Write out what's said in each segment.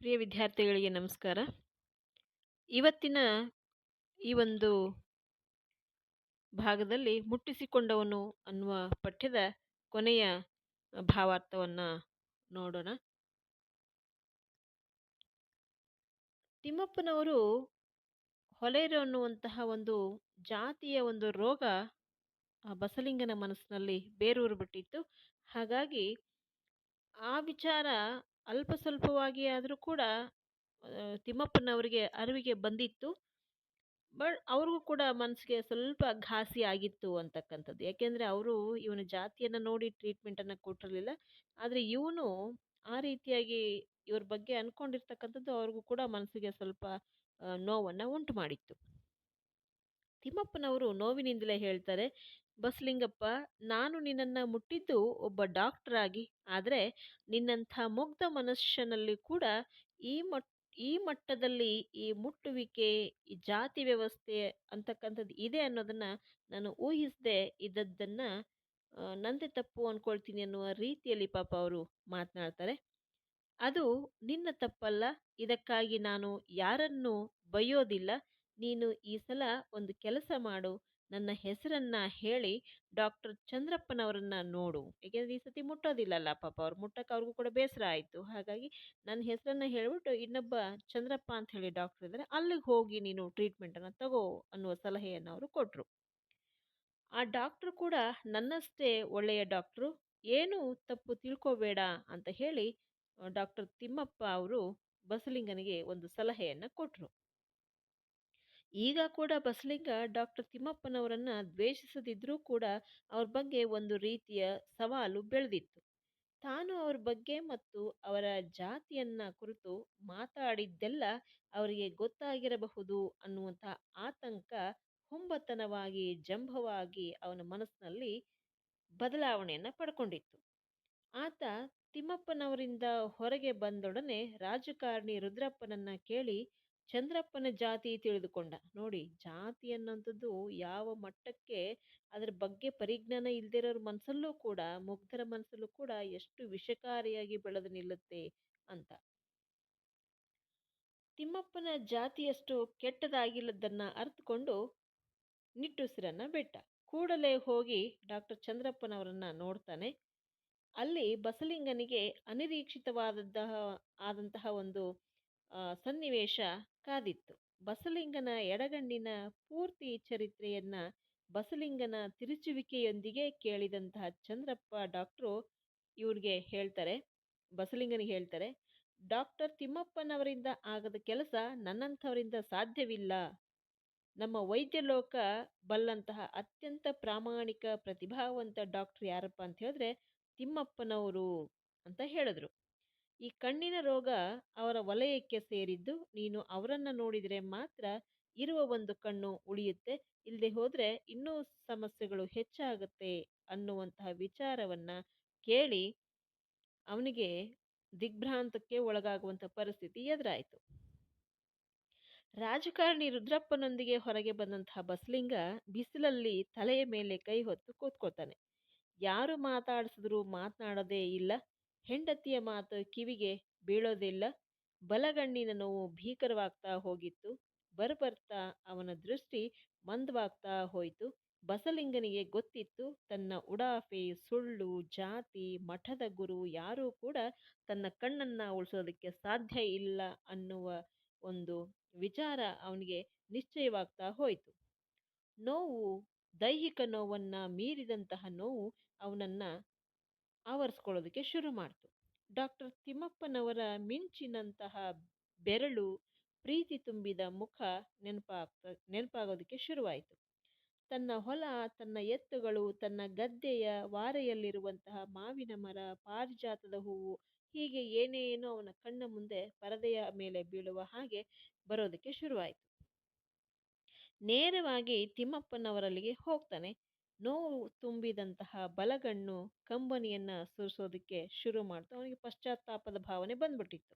ಪ್ರಿಯ ವಿದ್ಯಾರ್ಥಿಗಳಿಗೆ ನಮಸ್ಕಾರ. ಇವತ್ತಿನ ಈ ಒಂದು ಭಾಗದಲ್ಲಿ ಮುಟ್ಟಿಸಿಕೊಂಡವನು ಅನ್ನುವ ಪಠ್ಯದ ಕೊನೆಯ ಭಾವಾರ್ಥವನ್ನ ನೋಡೋಣ. ತಿಮ್ಮಪ್ಪನವರು ಹೊಲೇರು ಅನ್ನುವಂತಹ ಒಂದು ಜಾತಿಯ ಒಂದು ರೋಗ ಬಸಲಿಂಗನ ಮನಸ್ಸಿನಲ್ಲಿ ಬೇರೂರು ಬಿಟ್ಟಿತ್ತು. ಹಾಗಾಗಿ ಆ ವಿಚಾರ ಅಲ್ಪ ಸ್ವಲ್ಪವಾಗಿ ಆದರೂ ಕೂಡ ತಿಮ್ಮಪ್ಪನವರಿಗೆ ಅರಿವಿಗೆ ಬಂದಿತ್ತು. ಅವ್ರಿಗೂ ಕೂಡ ಮನಸ್ಸಿಗೆ ಸ್ವಲ್ಪ ಘಾಸಿ ಆಗಿತ್ತು ಅಂತಕ್ಕಂಥದ್ದು. ಯಾಕೆಂದ್ರೆ ಅವರು ಇವನ ಜಾತಿಯನ್ನ ನೋಡಿ ಟ್ರೀಟ್ಮೆಂಟ್ ಅನ್ನ ಕೊಟ್ಟಿರಲಿಲ್ಲ. ಆದ್ರೆ ಇವನು ಆ ರೀತಿಯಾಗಿ ಇವ್ರ ಬಗ್ಗೆ ಅನ್ಕೊಂಡಿರ್ತಕ್ಕಂಥದ್ದು ಅವ್ರಿಗೂ ಕೂಡ ಮನಸ್ಸಿಗೆ ಸ್ವಲ್ಪ ನೋವನ್ನ ಉಂಟು ಮಾಡಿತ್ತು. ತಿಮ್ಮಪ್ಪನವರು ನೋವಿನಿಂದಲೇ ಹೇಳ್ತಾರೆ, ಬಸಲಿಂಗಪ್ಪ, ನಾನು ನಿನ್ನನ್ನ ಮುಟ್ಟಿದ್ದು ಒಬ್ಬ ಡಾಕ್ಟರ್ ಆಗಿ, ಆದ್ರೆ ನಿನ್ನಂಥ ಮುಗ್ಧ ಮನುಷ್ಯನಲ್ಲಿ ಕೂಡ ಈ ಈ ಮಟ್ಟದಲ್ಲಿ ಈ ಮುಟ್ಟುವಿಕೆ, ಈ ಜಾತಿ ವ್ಯವಸ್ಥೆ ಅಂತಕ್ಕಂಥದ್ದು ಇದೆ ಅನ್ನೋದನ್ನ ನಾನು ಊಹಿಸದೆ ಇದ್ದದ್ದನ್ನ ನಂದೇ ತಪ್ಪು ಅನ್ಕೊಳ್ತೀನಿ ಅನ್ನುವ ರೀತಿಯಲ್ಲಿ ಪಾಪ ಅವರು ಮಾತನಾಡ್ತಾರೆ. ಅದು ನಿನ್ನ ತಪ್ಪಲ್ಲ. ಇದಕ್ಕಾಗಿ ನಾನು ಯಾರನ್ನೂ ಬೈಯೋದಿಲ್ಲ. ನೀನು ಈ ಸಲ ಒಂದು ಕೆಲಸ ಮಾಡು. ನನ್ನ ಹೆಸರನ್ನ ಹೇಳಿ ಡಾಕ್ಟರ್ ಚಂದ್ರಪ್ಪನವರನ್ನ ನೋಡು. ಏಕೆಂದ್ರೆ ಈ ಸತಿ ಮುಟ್ಟೋದಿಲ್ಲಲ್ಲ ಪಾಪ ಅವ್ರು. ಮುಟ್ಟಕ್ಕೆ ಅವ್ರಿಗೂ ಕೂಡ ಬೇಸರ ಆಯಿತು. ಹಾಗಾಗಿ ನನ್ನ ಹೆಸರನ್ನ ಹೇಳ್ಬಿಟ್ಟು ಇನ್ನೊಬ್ಬ ಚಂದ್ರಪ್ಪ ಅಂತ ಹೇಳಿ ಡಾಕ್ಟರ್ ಇದ್ದಾರೆ, ಅಲ್ಲಿಗೆ ಹೋಗಿ ನೀನು ಟ್ರೀಟ್ಮೆಂಟನ್ನು ತಗೋ ಅನ್ನುವ ಸಲಹೆಯನ್ನು ಅವರು ಕೊಟ್ಟರು. ಆ ಡಾಕ್ಟ್ರು ಕೂಡ ನನ್ನಷ್ಟೇ ಒಳ್ಳೆಯ ಡಾಕ್ಟ್ರು, ಏನೂ ತಪ್ಪು ತಿಳ್ಕೋಬೇಡ ಅಂತ ಹೇಳಿ ಡಾಕ್ಟರ್ ತಿಮ್ಮಪ್ಪ ಅವರು ಬಸಲಿಂಗನಿಗೆ ಒಂದು ಸಲಹೆಯನ್ನು ಕೊಟ್ಟರು. ಈಗ ಕೂಡ ಬಸಲಿಂಗ ಡಾಕ್ಟರ್ ತಿಮ್ಮಪ್ಪನವರನ್ನ ದ್ವೇಷಿಸದಿದ್ರೂ ಕೂಡ ಅವ್ರ ಬಗ್ಗೆ ಒಂದು ರೀತಿಯ ಸವಾಲು ಬೆಳೆದಿತ್ತು. ತಾನು ಅವ್ರ ಬಗ್ಗೆ ಮತ್ತು ಅವರ ಜಾತಿಯನ್ನ ಕುರಿತು ಮಾತಾಡಿದ್ದೆಲ್ಲ ಅವರಿಗೆ ಗೊತ್ತಾಗಿರಬಹುದು ಅನ್ನುವಂಥ ಆತಂಕ ಹುಂಬತನವಾಗಿ ಜಂಭವಾಗಿ ಅವನ ಮನಸ್ಸಿನಲ್ಲಿ ಬದಲಾವಣೆಯನ್ನ ಪಡ್ಕೊಂಡಿತ್ತು. ಆತ ತಿಮ್ಮಪ್ಪನವರಿಂದ ಹೊರಗೆ ಬಂದೊಡನೆ ರಾಜಕಾರಣಿ ರುದ್ರಪ್ಪನನ್ನ ಕೇಳಿ ಚಂದ್ರಪ್ಪನ ಜಾತಿ ತಿಳಿದುಕೊಂಡ. ನೋಡಿ, ಜಾತಿ ಅನ್ನೋಂಥದ್ದು ಯಾವ ಮಟ್ಟಕ್ಕೆ ಅದರ ಬಗ್ಗೆ ಪರಿಜ್ಞಾನ ಇಲ್ದಿರೋರ ಮನಸ್ಸಲ್ಲೂ ಕೂಡ, ಮುಗ್ಧರ ಮನಸ್ಸಲ್ಲೂ ಕೂಡ ಎಷ್ಟು ವಿಷಕಾರಿಯಾಗಿ ಬೆಳೆದು ನಿಲ್ಲುತ್ತೆ ಅಂತ. ತಿಮ್ಮಪ್ಪನ ಜಾತಿಯಷ್ಟು ಕೆಟ್ಟದಾಗಿಲ್ಲದನ್ನ ಅರ್ಥಕೊಂಡು ನಿಟ್ಟುಸಿರನ್ನ ಬಿಟ್ಟ. ಕೂಡಲೇ ಹೋಗಿ ಡಾಕ್ಟರ್ ಚಂದ್ರಪ್ಪನವರನ್ನ ನೋಡ್ತಾನೆ. ಅಲ್ಲಿ ಬಸಲಿಂಗನಿಗೆ ಆದಂತಹ ಒಂದು ಸನ್ನಿವೇಶ ಕಾದಿತ್ತು. ಬಸಲಿಂಗನ ಎಡಗಣ್ಣಿನ ಪೂರ್ತಿ ಚರಿತ್ರೆಯನ್ನ ಬಸಲಿಂಗನ ತಿರುಚುವಿಕೆಯೊಂದಿಗೆ ಕೇಳಿದಂತಹ ಚಂದ್ರಪ್ಪ ಡಾಕ್ಟ್ರು ಇವ್ರಿಗೆ ಹೇಳ್ತಾರೆ, ಬಸಲಿಂಗನಿಗೆ ಹೇಳ್ತಾರೆ, ಡಾಕ್ಟರ್ ತಿಮ್ಮಪ್ಪನವರಿಂದ ಆಗದ ಕೆಲಸ ನನ್ನಂಥವರಿಂದ ಸಾಧ್ಯವಿಲ್ಲ. ನಮ್ಮ ವೈದ್ಯ ಲೋಕ ಬಲ್ಲಂತಹ ಅತ್ಯಂತ ಪ್ರಾಮಾಣಿಕ ಪ್ರತಿಭಾವಂತ ಡಾಕ್ಟರ್ ಯಾರಪ್ಪ ಅಂತ ಹೇಳಿದ್ರೆ ತಿಮ್ಮಪ್ಪನವರು ಅಂತ ಹೇಳಿದ್ರು. ಈ ಕಣ್ಣಿನ ರೋಗ ಅವರ ವಲಯಕ್ಕೆ ಸೇರಿದ್ದು. ನೀನು ಅವರನ್ನ ನೋಡಿದರೆ ಮಾತ್ರ ಇರುವ ಒಂದು ಕಣ್ಣು ಉಳಿಯುತ್ತೆ, ಇಲ್ಲದೆ ಹೋದ್ರೆ ಇನ್ನೂ ಸಮಸ್ಯೆಗಳು ಹೆಚ್ಚಾಗುತ್ತೆ ಅನ್ನುವಂತಹ ವಿಚಾರವನ್ನ ಕೇಳಿ ಅವನಿಗೆ ದಿಗ್ಭ್ರಾಂತಕ್ಕೆ ಒಳಗಾಗುವಂಥ ಪರಿಸ್ಥಿತಿ ಎದುರಾಯಿತು. ರಾಜಕಾರಣಿ ರುದ್ರಪ್ಪನೊಂದಿಗೆ ಹೊರಗೆ ಬಂದಂತಹ ಬಸಲಿಂಗ ಬಿಸಿಲಲ್ಲಿ ತಲೆಯ ಮೇಲೆ ಕೈ ಹೊತ್ತು ಕೂತ್ಕೋತಾನೆ. ಯಾರು ಮಾತಾಡಿಸಿದ್ರು ಮಾತನಾಡೋದೇ ಇಲ್ಲ. ಹೆಂಡತಿಯ ಮಾತು ಕಿವಿಗೆ ಬೀಳೋದಿಲ್ಲ. ಬಲಗಣ್ಣಿನ ನೋವು ಭೀಕರವಾಗ್ತಾ ಹೋಗಿತ್ತು. ಬರ್ಬರ್ತಾ ಅವನ ದೃಷ್ಟಿ ಮಂದವಾಗ್ತಾ ಹೋಯಿತು. ಬಸಲಿಂಗನಿಗೆ ಗೊತ್ತಿತ್ತು, ತನ್ನ ಉಡಾಫೆ, ಸುಳ್ಳು, ಜಾತಿ, ಮಠದ ಗುರು ಯಾರೂ ಕೂಡ ತನ್ನ ಕಣ್ಣನ್ನ ಉಳಿಸೋದಕ್ಕೆ ಸಾಧ್ಯ ಇಲ್ಲ ಅನ್ನುವ ಒಂದು ವಿಚಾರ ಅವನಿಗೆ ನಿಶ್ಚಯವಾಗ್ತಾ ಹೋಯಿತು. ನೋವು, ದೈಹಿಕ ನೋವನ್ನ ಮೀರಿದಂತಹ ನೋವು ಅವನನ್ನ ಆವರಿಸ್ಕೊಳ್ಳೋದಕ್ಕೆ ಶುರು ಮಾಡ್ತು. ಡಾಕ್ಟರ್ ತಿಮ್ಮಪ್ಪನವರ ಮಿಂಚಿನಂತಹ ಬೆರಳು, ಪ್ರೀತಿ ತುಂಬಿದ ಮುಖ ನೆನಪಾಗೋದಕ್ಕೆ ಶುರುವಾಯಿತು. ತನ್ನ ಹೊಲ, ತನ್ನ ಎತ್ತುಗಳು, ತನ್ನ ಗದ್ದೆಯ ವಾರೆಯಲ್ಲಿರುವಂತಹ ಮಾವಿನ ಮರ, ಪಾರಿಜಾತದ ಹೂವು, ಹೀಗೆ ಏನೇನೋ ಅವನ ಕಣ್ಣ ಮುಂದೆ ಪರದೆಯ ಮೇಲೆ ಬೀಳುವ ಹಾಗೆ ಬರೋದಕ್ಕೆ ಶುರುವಾಯಿತು. ನೇರವಾಗಿ ತಿಮ್ಮಪ್ಪನವರಲ್ಲಿಗೆ ಹೋಗ್ತಾನೆ. ನೋವು ತುಂಬಿದಂತಹ ಬಲಗಣ್ಣು ಕಂಬನಿಯನ್ನ ಸುರಿಸೋದಕ್ಕೆ ಶುರು ಮಾಡ್ತು. ಅವನಿಗೆ ಪಶ್ಚಾತ್ತಾಪದ ಭಾವನೆ ಬಂದ್ಬಿಟ್ಟಿತ್ತು.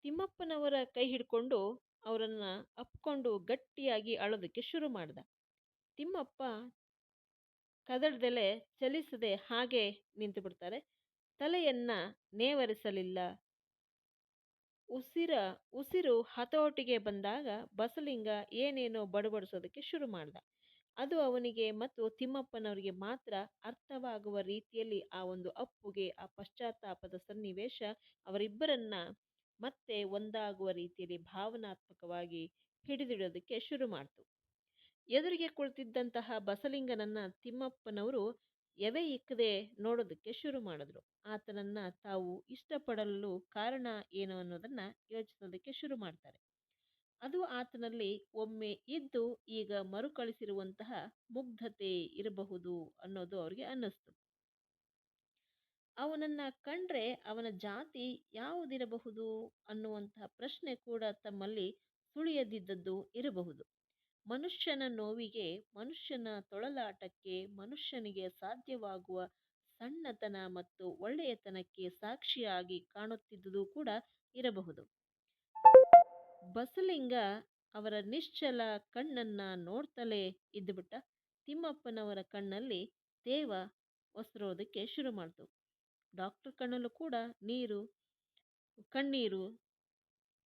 ತಿಮ್ಮಪ್ಪನವರ ಕೈ ಹಿಡ್ಕೊಂಡು ಅವರನ್ನ ಅಪ್ಕೊಂಡು ಗಟ್ಟಿಯಾಗಿ ಅಳೋದಕ್ಕೆ ಶುರು ಮಾಡ್ದ. ತಿಮ್ಮಪ್ಪ ಕದಳ್ದೆಲೆ ಚಲಿಸದೆ ಹಾಗೆ ನಿಂತು ಬಿಡ್ತಾರೆ. ತಲೆಯನ್ನ ನೇವರಿಸಲಿಲ್ಲ. ಉಸಿರ ಉಸಿರು ಹತೋಟಿಗೆ ಬಂದಾಗ ಬಸಲಿಂಗ ಏನೇನೋ ಬಡಬಡಿಸೋದಕ್ಕೆ ಶುರು ಮಾಡ್ದ. ಅದು ಅವನಿಗೆ ಮತ್ತು ತಿಮ್ಮಪ್ಪನವರಿಗೆ ಮಾತ್ರ ಅರ್ಥವಾಗುವ ರೀತಿಯಲ್ಲಿ ಆ ಒಂದು ಅಪ್ಪುಗೆ, ಆ ಪಶ್ಚಾತ್ತಾಪದ ಸನ್ನಿವೇಶ ಅವರಿಬ್ಬರನ್ನ ಮತ್ತೆ ಒಂದಾಗುವ ರೀತಿಯಲ್ಲಿ ಭಾವನಾತ್ಮಕವಾಗಿ ಹಿಡಿದಿಡೋದಕ್ಕೆ ಶುರು ಮಾಡ್ತು. ಎದುರಿಗೆ ಕುಳಿತಿದ್ದಂತಹ ಬಸಲಿಂಗನನ್ನ ತಿಮ್ಮಪ್ಪನವರು ಎವೆ ಇಕ್ಕದೆ ನೋಡೋದಕ್ಕೆ ಶುರು ಮಾಡಿದ್ರು. ಆತನನ್ನ ತಾವು ಇಷ್ಟಪಡಲು ಕಾರಣ ಏನು ಅನ್ನೋದನ್ನ ಯೋಚಿಸೋದಕ್ಕೆ ಶುರು ಮಾಡ್ತಾರೆ. ಅದು ಆತನಲ್ಲಿ ಒಮ್ಮೆ ಇದ್ದು ಈಗ ಮರುಕಳಿಸಿರುವಂತಹ ಮುಗ್ಧತೆ ಇರಬಹುದು ಅನ್ನೋದು ಅವ್ರಿಗೆ ಅನ್ನಿಸ್ತು. ಅವನನ್ನ ಕಂಡ್ರೆ ಅವನ ಜಾತಿ ಯಾವುದಿರಬಹುದು ಅನ್ನುವಂತಹ ಪ್ರಶ್ನೆ ಕೂಡ ತಮ್ಮಲ್ಲಿ ಸುಳಿಯದಿದ್ದದ್ದು ಇರಬಹುದು. ಮನುಷ್ಯನ ನೋವಿಗೆ, ಮನುಷ್ಯನ ತೊಳಲಾಟಕ್ಕೆ, ಮನುಷ್ಯನಿಗೆ ಸಾಧ್ಯವಾಗುವ ಸಣ್ಣತನ ಮತ್ತು ಒಳ್ಳೆಯತನಕ್ಕೆ ಸಾಕ್ಷಿಯಾಗಿ ಕಾಣುತ್ತಿದ್ದುದು ಕೂಡ ಇರಬಹುದು. ಬಸಲಿಂಗ ಅವರ ನಿಶ್ಚಲ ಕಣ್ಣನ್ನ ನೋಡ್ತಲೇ ಇದ್ದುಬಿಟ್ಟ. ತಿಮ್ಮಪ್ಪನವರ ಕಣ್ಣಲ್ಲಿ ತೇವ ಒಸರೋದಕ್ಕೆ ಶುರು ಮಾಡ್ತು. ಡಾಕ್ಟರ್ ಕಣ್ಣಲ್ಲೂ ಕೂಡ ಕಣ್ಣೀರು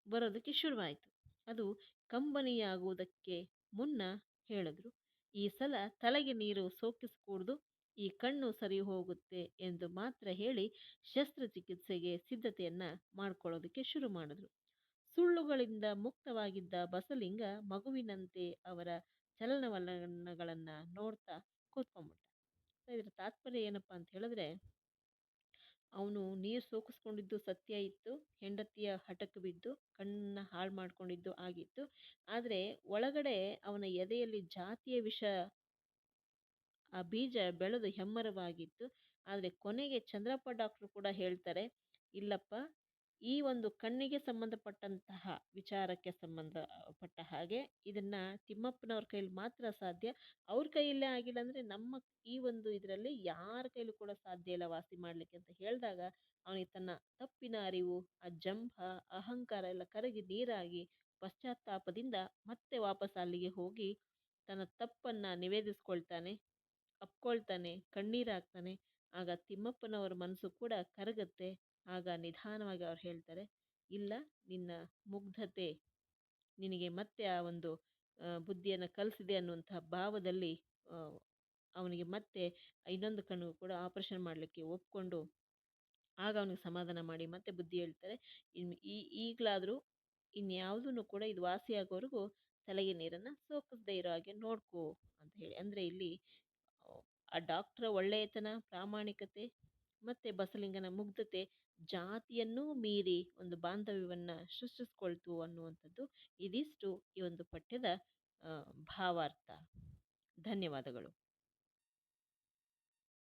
ಬರೋದಕ್ಕೆ ಶುರುವಾಯಿತು. ಅದು ಕಂಬನಿಯಾಗುವುದಕ್ಕೆ ಮುನ್ನ ಹೇಳಿದ್ರು, ಈ ಸಲ ತಲೆಗೆ ನೀರು ಸೋಕಿಸ್ಕೂಡ್ದು, ಈ ಕಣ್ಣು ಸರಿ ಹೋಗುತ್ತೆ ಎಂದು ಮಾತ್ರ ಹೇಳಿ ಶಸ್ತ್ರಚಿಕಿತ್ಸೆಗೆ ಸಿದ್ಧತೆಯನ್ನ ಮಾಡ್ಕೊಳ್ಳೋದಕ್ಕೆ ಶುರು ಮಾಡಿದ್ರು. ಸುಳ್ಳುಗಳಿಂದ ಮುಕ್ತವಾಗಿದ್ದ ಬಸಲಿಂಗ ಮಗುವಿನಂತೆ ಅವರ ಚಲನವಲನಗಳನ್ನ ನೋಡ್ತಾ ಕೂತ್ಕೊಂಡ್ಬಿಟ್ಟ. ಇದರ ತಾತ್ಪರ್ಯ ಏನಪ್ಪಾ ಅಂತ ಹೇಳಿದ್ರೆ, ಅವನು ನೀರು ಸೋಕಿಸ್ಕೊಂಡಿದ್ದು ಸತ್ಯ ಇತ್ತು, ಹೆಂಡತಿಯ ಹಠಕ್ಕೆ ಬಿದ್ದು ಕಣ್ಣನ್ನ ಹಾಳು ಮಾಡ್ಕೊಂಡಿದ್ದು ಆಗಿತ್ತು. ಆದರೆ ಒಳಗಡೆ ಅವನ ಎದೆಯಲ್ಲಿ ಜಾತಿಯ ವಿಷ, ಆ ಬೀಜ ಬೆಳೆದು ಹೆಮ್ಮರವಾಗಿತ್ತು. ಆದರೆ ಕೊನೆಗೆ ಚಂದ್ರಪ್ಪ ಡಾಕ್ಟರ್ ಕೂಡ ಹೇಳ್ತಾರೆ, ಇಲ್ಲಪ್ಪ, ಈ ಒಂದು ಕಣ್ಣಿಗೆ ಸಂಬಂಧಪಟ್ಟಂತಹ ವಿಚಾರಕ್ಕೆ ಸಂಬಂಧಪಟ್ಟ ಹಾಗೆ ಇದನ್ನ ತಿಮ್ಮಪ್ಪನವ್ರ ಕೈಲಿ ಮಾತ್ರ ಸಾಧ್ಯ. ಅವ್ರ ಕೈಯಲ್ಲೇ ಆಗಿಲ್ಲ ಅಂದ್ರೆ ನಮ್ಮ ಈ ಒಂದು ಇದರಲ್ಲಿ ಯಾರ ಕೈಲೂ ಕೂಡ ಸಾಧ್ಯ ಇಲ್ಲ ವಾಸಿ ಮಾಡ್ಲಿಕ್ಕೆ ಅಂತ ಹೇಳಿದಾಗ ಅವನಿಗೆ ತನ್ನ ತಪ್ಪಿನ ಅರಿವು, ಆ ಜಂಭ, ಅಹಂಕಾರ ಎಲ್ಲ ಕರಗಿ ನೀರಾಗಿ ಪಶ್ಚಾತ್ತಾಪದಿಂದ ಮತ್ತೆ ವಾಪಸ್ ಅಲ್ಲಿಗೆ ಹೋಗಿ ತನ್ನ ತಪ್ಪನ್ನ ನಿವೇದಿಸ್ಕೊಳ್ತಾನೆ, ಅಪ್ಕೊಳ್ತಾನೆ, ಕಣ್ಣೀರಾಗ್ತಾನೆ. ಆಗ ತಿಮ್ಮಪ್ಪನವರ ಮನಸ್ಸು ಕೂಡ ಕರಗತ್ತೆ. ಆಗ ನಿಧಾನವಾಗಿ ಅವ್ರು ಹೇಳ್ತಾರೆ, ಇಲ್ಲ, ನಿನ್ನ ಮುಗ್ಧತೆ ನಿನಗೆ ಮತ್ತೆ ಆ ಒಂದು ಬುದ್ಧಿಯನ್ನು ಕಲಿಸಿದೆ ಅನ್ನುವಂತಹ ಭಾವದಲ್ಲಿ ಆ, ಅವನಿಗೆ ಮತ್ತೆ ಇನ್ನೊಂದು ಕಣ್ಣು ಕೂಡ ಆಪರೇಷನ್ ಮಾಡಲಿಕ್ಕೆ ಒಪ್ಕೊಂಡು ಆಗ ಅವನಿಗೆ ಸಮಾಧಾನ ಮಾಡಿ ಮತ್ತೆ ಬುದ್ಧಿ ಹೇಳ್ತಾರೆ, ಈಗಲಾದರೂ ಇನ್ಯಾವುದನ್ನು ಕೂಡ ಇದು ವಾಸಿಯಾಗೋವರೆಗೂ ತಲೆಗೆ ನೀರನ್ನು ಸೋಕಿಸದೇ ಇರೋ ಹಾಗೆ ನೋಡ್ಕೋ ಅಂತ ಹೇಳಿ. ಅಂದರೆ ಇಲ್ಲಿ ಆ ಡಾಕ್ಟರ್ ಒಳ್ಳೆಯತನ, ಪ್ರಾಮಾಣಿಕತೆ ಮತ್ತೆ ಬಸಲಿಂಗನ ಮುಗ್ಧತೆ ಜಾತಿಯನ್ನೂ ಮೀರಿ ಒಂದು ಬಾಂಧವ್ಯವನ್ನ ಸೃಷ್ಟಿಸ್ಕೊಳ್ತು ಅನ್ನುವಂಥದ್ದು ಇದಿಷ್ಟು ಈ ಒಂದು ಪಠ್ಯದ ಭಾವಾರ್ಥ. ಧನ್ಯವಾದಗಳು.